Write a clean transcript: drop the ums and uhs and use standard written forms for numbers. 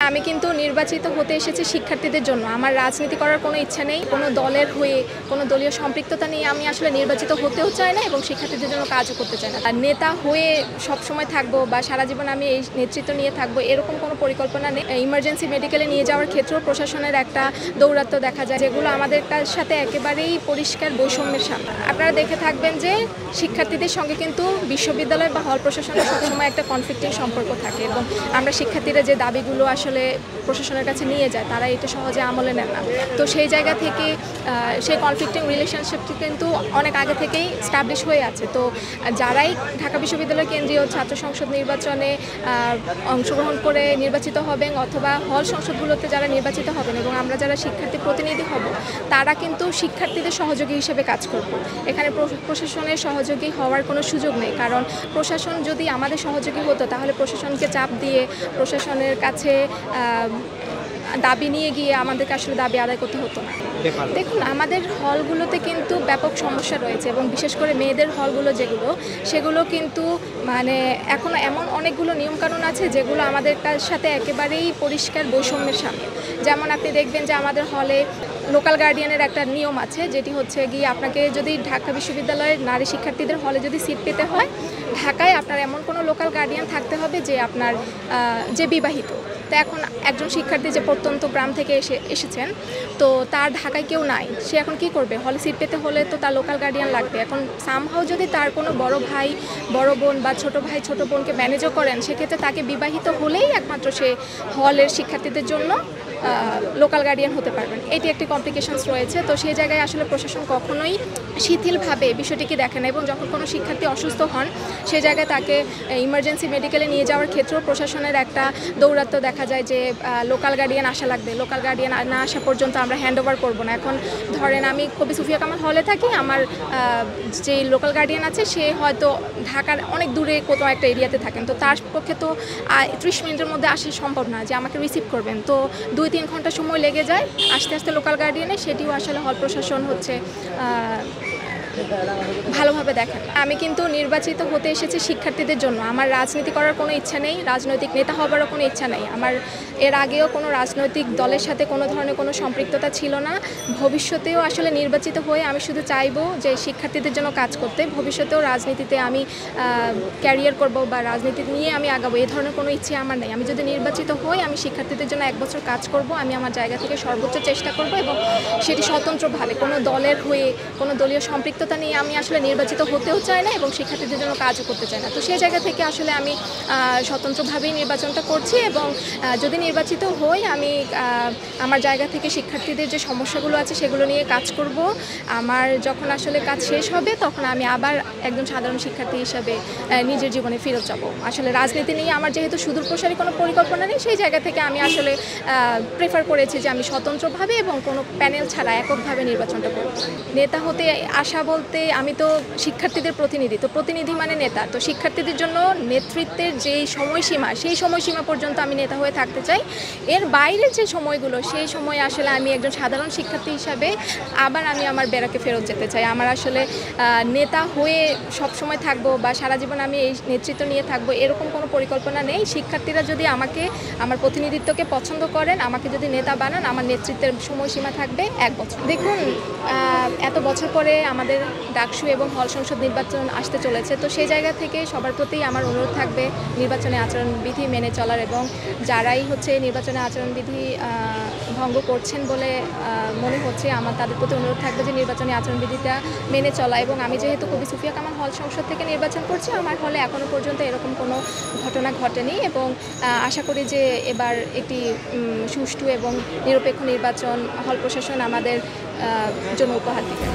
আমি কিন্তু নির্বাচিত হতে এসেছি শিক্ষার্থীদের জন্য। আমার রাজনীতি করার কোনো ইচ্ছা নেই, কোনো দলের হয়ে কোনো দলীয় সম্পৃক্ততা নিয়ে আমি আসলে নির্বাচিত হতেও চাই না এবং শিক্ষার্থীদের জন্য কাজও করতে চাই না। আর নেতা হয়ে সবসময় থাকবো বা সারা জীবন আমি এই নেতৃত্ব নিয়ে থাকবো এরকম কোনো পরিকল্পনা নেই। ইমার্জেন্সি মেডিকেলে নিয়ে যাওয়ার ক্ষেত্রেও প্রশাসনের একটা দৌরাত্ম দেখা যায়, যেগুলো আমাদের সাথে একেবারেই পরিষ্কার বৈষম্যের সামনে। আপনারা দেখে থাকবেন যে শিক্ষার্থীদের সঙ্গে কিন্তু বিশ্ববিদ্যালয় বা হল প্রশাসনের সবসময় একটা কনফ্লিক্টিং সম্পর্ক থাকে এবং আমরা শিক্ষার্থীরা যে দাবিগুলো আসলে প্রশাসনের কাছে নিয়ে যায় তারা এটা সহজে আমলে নেন না। তো সেই জায়গা থেকে সেই কনফ্লিক্টিং রিলেশনশিপটি কিন্তু অনেক আগে থেকেই স্টাবলিশ হয়ে আছে। তো যারাই ঢাকা বিশ্ববিদ্যালয় কেন্দ্রীয় ছাত্র সংসদ নির্বাচনে অংশগ্রহণ করে নির্বাচিত হবেন অথবা হল সংসদগুলোতে যারা নির্বাচিত হবেন এবং আমরা যারা শিক্ষার্থী প্রতিনিধি হব তারা কিন্তু শিক্ষার্থীদের সহযোগী হিসেবে কাজ করব। এখানে প্রশাসনের সহযোগী হওয়ার কোনো সুযোগ নেই, কারণ প্রশাসন যদি আমাদের সহযোগী হতো তাহলে প্রশাসনকে চাপ দিয়ে প্রশাসনের কাছে দাবি নিয়ে গিয়ে আমাদেরকে আসলে দাবি আদায় করতে হতো না। দেখুন, আমাদের হলগুলোতে কিন্তু ব্যাপক সমস্যা রয়েছে এবং বিশেষ করে মেয়েদের হলগুলো সেগুলো কিন্তু মানে এখনও এমন অনেকগুলো নিয়মকানুন আছে যেগুলো আমাদের সাথে একেবারেই পরিষ্কার বৈষম্যের সামনে। যেমন আপনি দেখবেন যে আমাদের হলে লোকাল গার্ডিয়ানের একটা নিয়ম আছে, যেটি হচ্ছে গিয়ে আপনাকে যদি ঢাকা বিশ্ববিদ্যালয়ের নারী শিক্ষার্থীদের হলে যদি সিট পেতে হয়, ঢাকায় আপনার এমন কোনো লোকাল গার্ডিয়ান থাকতে হবে যে আপনার যে বিবাহিত। তো এখন একজন শিক্ষার্থী যে প্রত্যন্ত গ্রাম থেকে এসেছেন, তো তার ঢাকায় কেউ নাই, সে এখন কি করবে? হলে সিট পেতে হলে তো তার লোকাল গার্ডিয়ান লাগবে। এখন সামহাও যদি তার কোনো বড় ভাই বড় বোন বা ছোট ভাই ছোট বোনকে ম্যানেজও করেন, সেক্ষেত্রে তাকে বিবাহিত হলেই একমাত্র সে হলের শিক্ষার্থীদের জন্য লোকাল গার্ডিয়ান হতে পারবেন। এটি একটি কমপ্লিকেশনস রয়েছে। তো সেই জায়গায় আসলে প্রশাসন কখনোই শিথিলভাবে বিষয়টিকে দেখে না এবং যখন কোনো শিক্ষার্থী অসুস্থ হন সেই জায়গায় তাকে ইমার্জেন্সি মেডিকেলে নিয়ে যাওয়ার ক্ষেত্রেও প্রশাসনের একটা দৌরাত্ম দেখা যায় যে লোকাল গার্ডিয়ান আসা লাগবে, লোকাল গার্ডিয়ান না আসা পর্যন্ত আমরা হ্যান্ড ওভার করবো না। এখন ধরেন আমি কবি সুফিয়া কামাল হলে থাকি, আমার যে লোকাল গার্ডিয়ান আছে সে হয়তো ঢাকার অনেক দূরে কোথাও একটা এরিয়াতে থাকেন, তো তার পক্ষে তো 30 মিনিটের মধ্যে আসা সম্ভব না যে আমাকে রিসিভ করবেন। তো 2-3 ঘন্টা সময় লেগে যায় আস্তে আস্তে লোকাল গার্ডিয়ানে, সেটিও আসলে হল প্রশাসন ভালোভাবে দেখেন। আমি কিন্তু নির্বাচিত হতে এসেছি শিক্ষার্থীদের জন্য। আমার রাজনীতি করার কোনো ইচ্ছা নেই, রাজনৈতিক নেতা হবারও কোনো ইচ্ছা নেই। আমার এর আগেও কোনো রাজনৈতিক দলের সাথে কোনো ধরনের কোনো সম্পৃক্ততা ছিল না। ভবিষ্যতেও আসলে নির্বাচিত হয়ে আমি শুধু চাইবো যে শিক্ষার্থীদের জন্য কাজ করতে। ভবিষ্যতেও রাজনীতিতে আমি ক্যারিয়ার করব বা রাজনীতি নিয়ে আমি আগাবো, এই ধরনের কোনো ইচ্ছে আমার নেই। আমি যদি নির্বাচিত হই আমি শিক্ষার্থীদের জন্য 1 বছর কাজ করব, আমি আমার জায়গা থেকে সর্বোচ্চ চেষ্টা করব এবং সেটি স্বতন্ত্রভাবে কোনো দলের হয়ে কোনো দলীয় সম্পৃক্ততা নিয়ে আমি আসলে নির্বাচিত হতেও চাই না এবং শিক্ষার্থীদের জন্য কাজও করতে চাই না। তো সেই জায়গা থেকে আসলে আমি স্বতন্ত্রভাবেই নির্বাচনটা করছি এবং যদি নির্বাচিত হই আমি আমার জায়গা থেকে শিক্ষার্থীদের যে সমস্যাগুলো আছে সেগুলো নিয়ে কাজ করব। আমার যখন আসলে কাজ শেষ হবে তখন আমি আবার একজন সাধারণ শিক্ষার্থী হিসাবে নিজের জীবনে ফেরত যাব। আসলে রাজনীতি নিয়ে আমার যেহেতু সুদূরপ্রসারী কোনো পরিকল্পনা নেই, সেই জায়গা থেকে আমি আসলে প্রেফার করেছি যে আমি স্বতন্ত্রভাবে এবং কোনো প্যানেল ছাড়া এককভাবে নির্বাচনটা করব। নেতা হতে আসা বলতে আমি তো শিক্ষার্থীদের প্রতিনিধি, তো প্রতিনিধি মানে নেতা। তো শিক্ষার্থীদের জন্য নেতৃত্বের যেই সময়সীমা সেই সময়সীমা পর্যন্ত আমি নেতা হয়ে থাকতে চাই। এর বাইরে যে সময়গুলো সেই সময়ে আসলে আমি একজন সাধারণ শিক্ষার্থী হিসাবে আবার আমি আমার ব্যারাকে ফেরত যেতে চাই। আমার আসলে নেতা হয়ে সবসময় থাকবো বা সারা জীবন আমি এই নেতৃত্ব নিয়ে থাকবো এরকম কোনো পরিকল্পনা নেই। শিক্ষার্থীরা যদি আমাকে আমার প্রতিনিধিত্বকে পছন্দ করেন, আমাকে যদি নেতা বানান, আমার নেতৃত্বের সময়সীমা থাকবে 1 বছর। দেখুন, এত বছর পরে আমাদের ডাকসু এবং হল সংসদ নির্বাচন আসতে চলেছে, তো সেই জায়গা থেকে সবার প্রতি আমার অনুরোধ থাকবে নির্বাচনে আচরণবিধি মেনে চলার এবং যারাই নির্বাচনে আচরণবিধি ভঙ্গ করছেন বলে মনে হচ্ছে আমার তাদের প্রতি অনুরোধ থাকবে যে নির্বাচনী আচরণবিধিটা মেনে চলা। এবং আমি যেহেতু কবি সুফিয়া কামাল হল সংসদ থেকে নির্বাচন করছি, আমার হলে এখনও পর্যন্ত এরকম কোনো ঘটনা ঘটেনি এবং আশা করি যে এবার একটি সুষ্ঠু এবং নিরপেক্ষ নির্বাচন হল প্রশাসন আমাদের জন্য উপহার দিবে।